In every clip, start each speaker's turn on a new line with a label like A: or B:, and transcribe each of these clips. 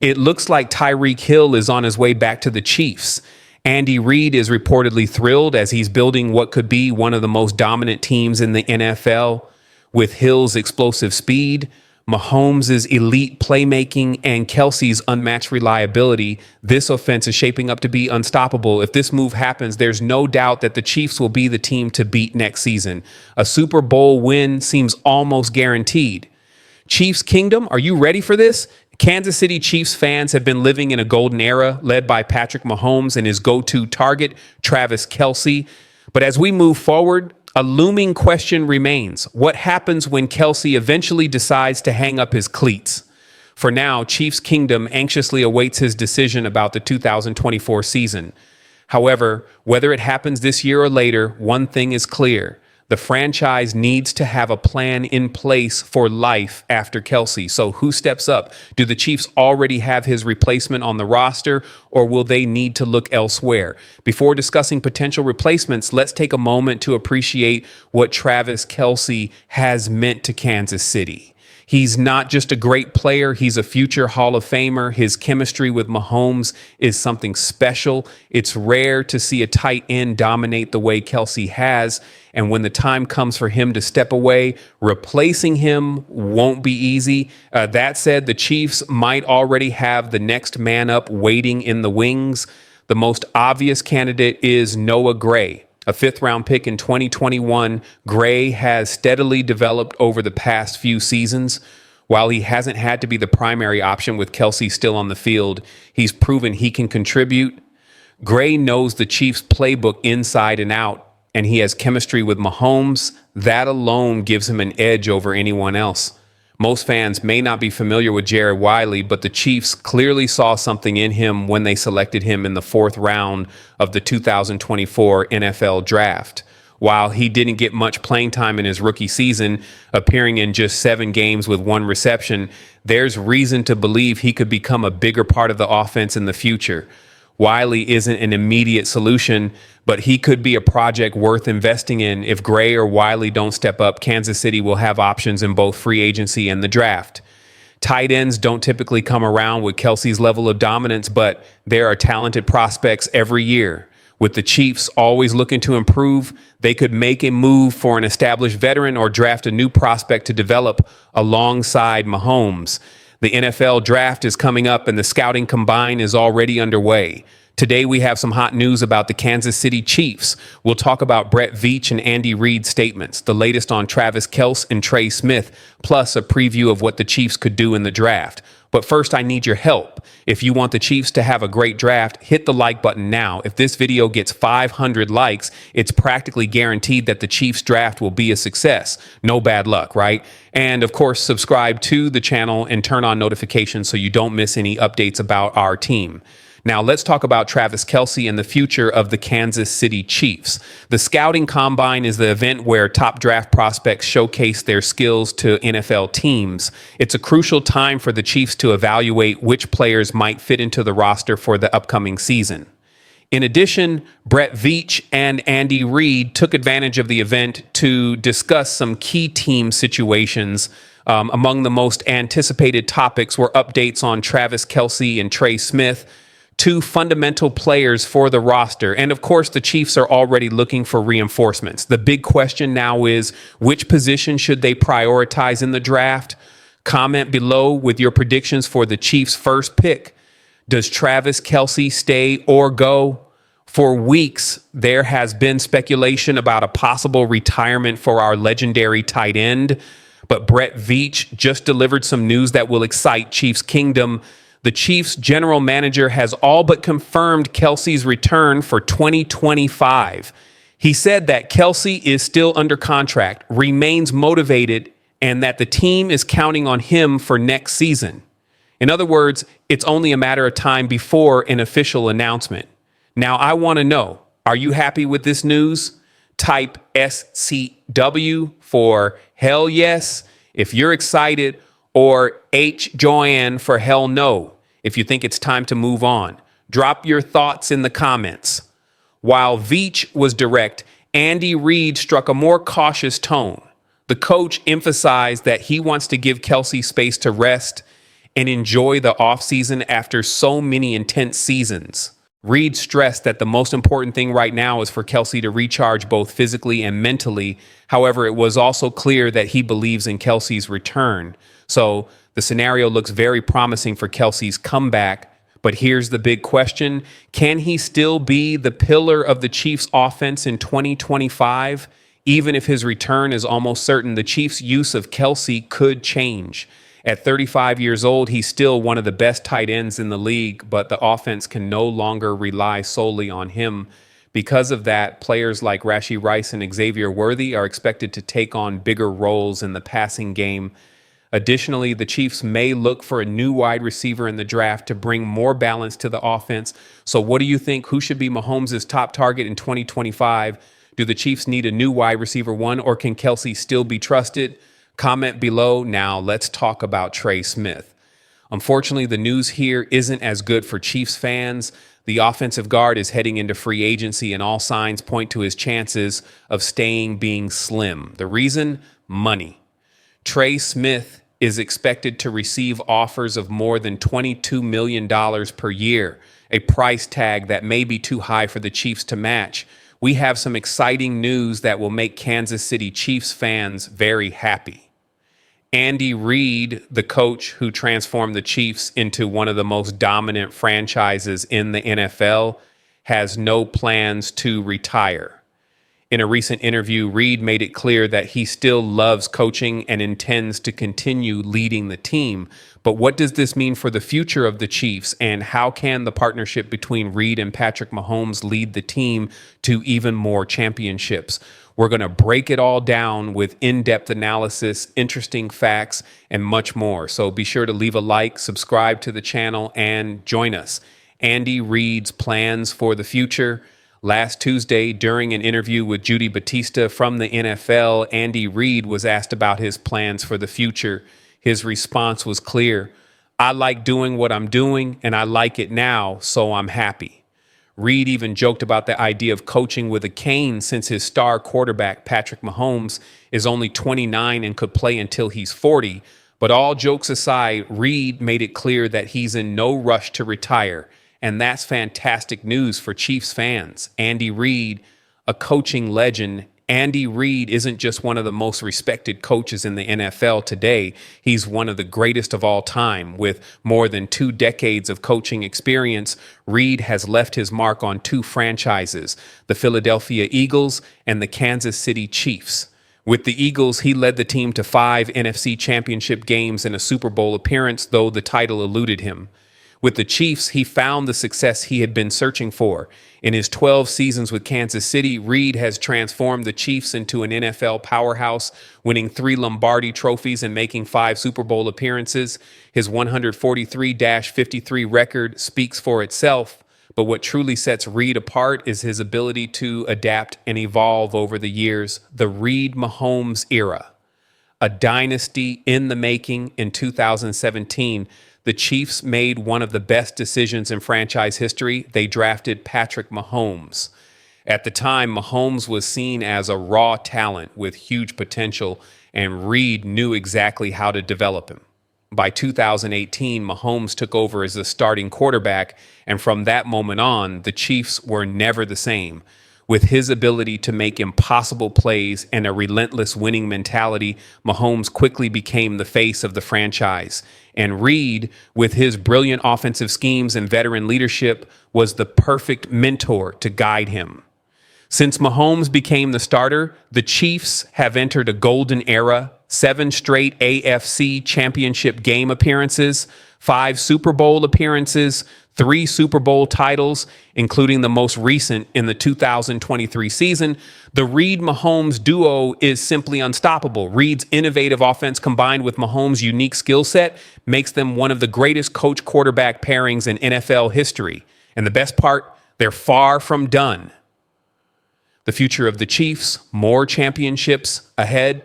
A: It looks like Tyreek Hill is on his way back to the Chiefs. Andy Reid is reportedly thrilled as he's building what could be one of the most dominant teams in the NFL. With Hill's explosive speed, Mahomes' elite playmaking, and Kelsey's unmatched reliability, this offense is shaping up to be unstoppable. If this move happens, there's no doubt that the Chiefs will be the team to beat next season. A Super Bowl win seems almost guaranteed. Chiefs Kingdom, are you ready for this? Kansas City Chiefs fans have been living in a golden era led by Patrick Mahomes and his go-to target, Travis Kelce. But as we move forward, a looming question remains. What happens when Kelce eventually decides to hang up his cleats? For now, Chiefs Kingdom anxiously awaits his decision about the 2024 season. However, whether it happens this year or later, one thing is clear. The franchise needs to have a plan in place for life after Kelce. So who steps up? Do the Chiefs already have his replacement on the roster, or will they need to look elsewhere? Before discussing potential replacements, let's take a moment to appreciate what Travis Kelce has meant to Kansas City. He's not just a great player, he's a future Hall of Famer. His chemistry with Mahomes is something special. It's rare to see a tight end dominate the way Kelce has. And when the time comes for him to step away, replacing him won't be easy. That said, the Chiefs might already have the next man up waiting in the wings. The most obvious candidate is Noah Gray. A fifth-round pick in 2021, Gray has steadily developed over the past few seasons. While he hasn't had to be the primary option with Kelce still on the field, he's proven he can contribute. Gray knows the Chiefs' playbook inside and out, and he has chemistry with Mahomes. That alone gives him an edge over anyone else. Most fans may not be familiar with Jared Wiley, but the Chiefs clearly saw something in him when they selected him in the fourth round of the 2024 NFL Draft. While he didn't get much playing time in his rookie season, appearing in just 7 games with 1 reception, there's reason to believe he could become a bigger part of the offense in the future. Wiley isn't an immediate solution, but he could be a project worth investing in. If Gray or Wiley don't step up, Kansas City will have options in both free agency and the draft. Tight ends don't typically come around with Kelce's level of dominance, but there are talented prospects every year. With the Chiefs always looking to improve, they could make a move for an established veteran or draft a new prospect to develop alongside Mahomes. The NFL draft is coming up and the scouting combine is already underway. Today, we have some hot news about the Kansas City Chiefs. We'll talk about Brett Veach and Andy Reid's statements, the latest on Travis Kelce and Trey Smith, plus a preview of what the Chiefs could do in the draft. But first, I need your help. If you want the Chiefs to have a great draft, hit the like button now. If this video gets 500 likes, it's practically guaranteed that the Chiefs draft will be a success. No bad luck, right? And of course, subscribe to the channel and turn on notifications so you don't miss any updates about our team. Now, let's talk about Travis Kelce and the future of the Kansas City Chiefs. The Scouting Combine is the event where top draft prospects showcase their skills to NFL teams. It's a crucial time for the Chiefs to evaluate which players might fit into the roster for the upcoming season. In addition, Brett Veach and Andy Reid took advantage of the event to discuss some key team situations. Among the most anticipated topics were updates on Travis Kelce and Trey Smith, 2 fundamental players for the roster. And of course, the Chiefs are already looking for reinforcements. The big question now is, which position should they prioritize in the draft? Comment below with your predictions for the Chiefs' first pick. Does Travis Kelce stay or go? For weeks, there has been speculation about a possible retirement for our legendary tight end, but Brett Veach just delivered some news that will excite Chiefs Kingdom. The Chiefs general manager has all but confirmed Kelce's return for 2025. He said that Kelce is still under contract, remains motivated, and that the team is counting on him for next season. In other words, it's only a matter of time before an official announcement. Now, I want to know, are you happy with this news? Type SCW for hell yes if you're excited, or H Joanne for hell no if you think it's time to move on. Drop your thoughts in the comments. While Veach was direct, Andy Reid struck a more cautious tone. The coach emphasized that he wants to give Kelce space to rest and enjoy the offseason after so many intense seasons. Reid stressed that the most important thing right now is for Kelce to recharge both physically and mentally. However, it was also clear that he believes in Kelce's return. So the scenario looks very promising for Kelce's comeback. But here's the big question. Can he still be the pillar of the Chiefs offense in 2025? Even if his return is almost certain, the Chiefs' use of Kelce could change. At 35 years old, he's still one of the best tight ends in the league, but the offense can no longer rely solely on him. Because of that, players like Rashee Rice and Xavier Worthy are expected to take on bigger roles in the passing game. Additionally, the Chiefs may look for a new wide receiver in the draft to bring more balance to the offense. So what do you think? Who should be Mahomes' top target in 2025? Do the Chiefs need a new wide receiver one, or can Kelce still be trusted? Comment below. Now let's talk about Trey Smith. Unfortunately, the news here isn't as good for Chiefs fans. The offensive guard is heading into free agency, and all signs point to his chances of staying being slim. The reason? Money. Trey Smith is expected to receive offers of more than $22 million per year, a price tag that may be too high for the Chiefs to match. We have some exciting news that will make Kansas City Chiefs fans very happy. Andy Reid, the coach who transformed the Chiefs into one of the most dominant franchises in the NFL, has no plans to retire. In a recent interview, Reid made it clear that he still loves coaching and intends to continue leading the team. But what does this mean for the future of the Chiefs, and how can the partnership between Reid and Patrick Mahomes lead the team to even more championships? We're going to break it all down with in-depth analysis, interesting facts, and much more. So be sure to leave a like, subscribe to the channel, and join us. Andy Reid's plans for the future. Last Tuesday, during an interview with Judy Batista from the NFL, Andy Reid was asked about his plans for the future. His response was clear. I like doing what I'm doing, and I like it now, so I'm happy. Reid even joked about the idea of coaching with a cane, since his star quarterback, Patrick Mahomes, is only 29 and could play until he's 40. But all jokes aside, Reid made it clear that he's in no rush to retire. And that's fantastic news for Chiefs fans. Andy Reid, a coaching legend. Andy Reid isn't just one of the most respected coaches in the NFL today. He's one of the greatest of all time. With more than 2 decades of coaching experience, Reid has left his mark on 2 franchises, the Philadelphia Eagles and the Kansas City Chiefs. With the Eagles, he led the team to 5 NFC championship games and a Super Bowl appearance, though the title eluded him. With the Chiefs, he found the success he had been searching for. In his 12 seasons with Kansas City, Reid has transformed the Chiefs into an NFL powerhouse, winning 3 Lombardi trophies and making 5 Super Bowl appearances. His 143-53 record speaks for itself, but what truly sets Reid apart is his ability to adapt and evolve over the years. The Reid-Mahomes era, a dynasty in the making. In 2017, the Chiefs made one of the best decisions in franchise history. They drafted Patrick Mahomes. At the time, Mahomes was seen as a raw talent with huge potential, and Reid knew exactly how to develop him. By 2018, Mahomes took over as the starting quarterback, and from that moment on, the Chiefs were never the same. With his ability to make impossible plays and a relentless winning mentality, Mahomes quickly became the face of the franchise. And Reid, with his brilliant offensive schemes and veteran leadership, was the perfect mentor to guide him. Since Mahomes became the starter, the Chiefs have entered a golden era. 7 straight AFC championship game appearances, 5 Super Bowl appearances, 3 Super Bowl titles, including the most recent in the 2023 season. The Reid-Mahomes duo is simply unstoppable. Reid's innovative offense combined with Mahomes' unique skill set makes them one of the greatest coach-quarterback pairings in NFL history. And the best part, they're far from done. The future of the Chiefs, more championships ahead.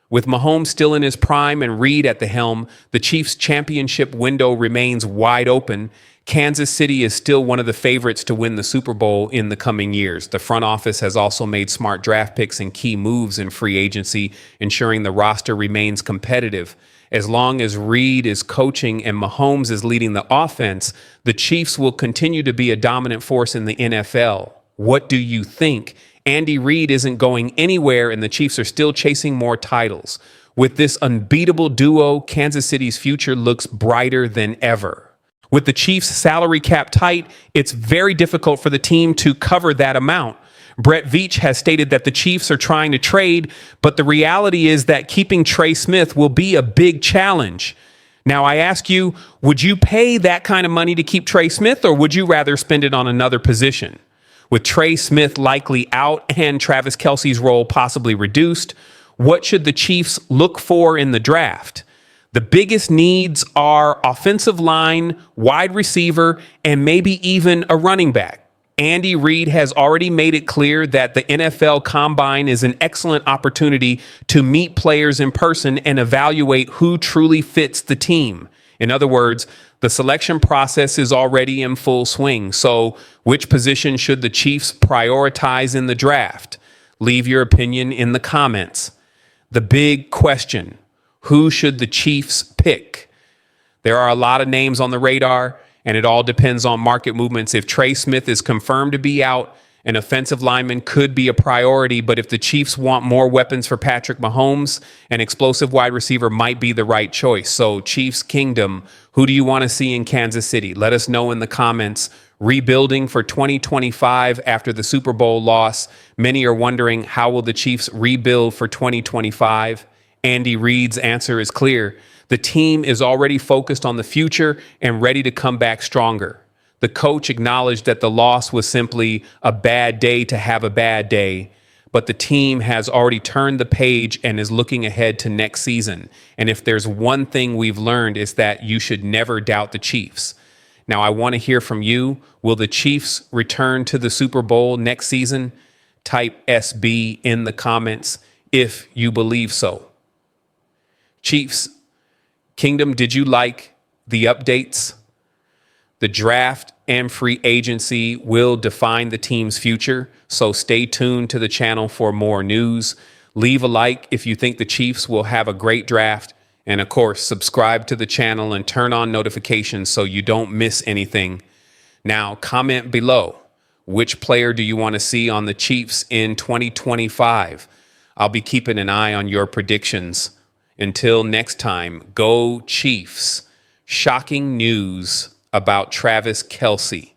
A: With Mahomes still in his prime and Reid at the helm, the Chiefs' championship window remains wide open. Kansas City is still one of the favorites to win the Super Bowl in the coming years. The front office has also made smart draft picks and key moves in free agency, ensuring the roster remains competitive. As long as Reid is coaching and Mahomes is leading the offense, the Chiefs will continue to be a dominant force in the NFL. What do you think? Andy Reid isn't going anywhere, and the Chiefs are still chasing more titles. With this unbeatable duo, Kansas City's future looks brighter than ever. With the Chiefs' salary cap tight, it's very difficult for the team to cover that amount. Brett Veach has stated that the Chiefs are trying to trade, but the reality is that keeping Trey Smith will be a big challenge. Now, I ask you, would you pay that kind of money to keep Trey Smith, or would you rather spend it on another position? With Trey Smith likely out and Travis Kelce's role possibly reduced, what should the Chiefs look for in the draft? The biggest needs are offensive line, wide receiver, and maybe even a running back. Andy Reid has already made it clear that the NFL Combine is an excellent opportunity to meet players in person and evaluate who truly fits the team. In other words, the selection process is already in full swing. So, which position should the Chiefs prioritize in the draft? Leave your opinion in the comments. The big question, who should the Chiefs pick? There are a lot of names on the radar, and it all depends on market movements. If Trey Smith is confirmed to be out, an offensive lineman could be a priority, but if the Chiefs want more weapons for Patrick Mahomes, an explosive wide receiver might be the right choice. So, Chiefs Kingdom, who do you want to see in Kansas City? Let us know in the comments. Rebuilding for 2025 after the Super Bowl loss. Many are wondering, how will the Chiefs rebuild for 2025? Andy Reid's answer is clear. The team is already focused on the future and ready to come back stronger. The coach acknowledged that the loss was simply a bad day to have a bad day, but the team has already turned the page and is looking ahead to next season. And if there's one thing we've learned, is that you should never doubt the Chiefs. Now, I want to hear from you. Will the Chiefs return to the Super Bowl next season? Type SB in the comments if you believe so. Chiefs Kingdom, did you like the updates? The draft and free agency will define the team's future, so stay tuned to the channel for more news. Leave a like if you think the Chiefs will have a great draft. And of course, subscribe to the channel and turn on notifications so you don't miss anything. Now, comment below. Which player do you want to see on the Chiefs in 2025? I'll be keeping an eye on your predictions. Until next time, go Chiefs. Shocking news about Travis Kelce.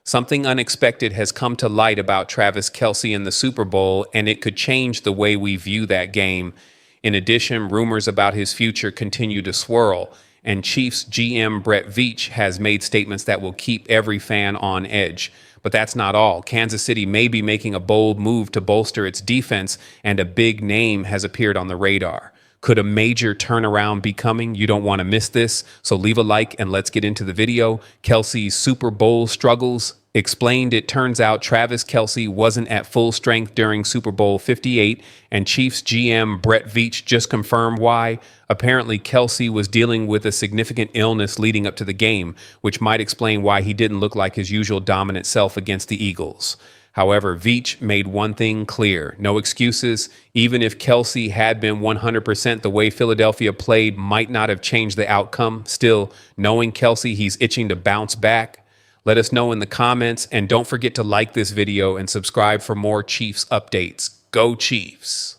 A: Something unexpected has come to light about Travis Kelce in the Super Bowl, and it could change the way we view that game. In addition, rumors about his future continue to swirl, and Chiefs GM Brett Veach has made statements that will keep every fan on edge. But that's not all. Kansas City may be making a bold move to bolster its defense, and a big name has appeared on the radar. Could a major turnaround be coming? You don't want to miss this, so leave a like and let's get into the video. Kelce's Super Bowl struggles explained. It turns out Travis Kelce wasn't at full strength during Super Bowl 58, and Chiefs GM Brett Veach just confirmed why. Apparently, Kelce was dealing with a significant illness leading up to the game, which might explain why he didn't look like his usual dominant self against the Eagles. However, Veach made one thing clear: no excuses. Even if Kelce had been 100%, the way Philadelphia played might not have changed the outcome. Still, knowing Kelce, he's itching to bounce back. Let us know in the comments, and don't forget to like this video and subscribe for more Chiefs updates. Go Chiefs!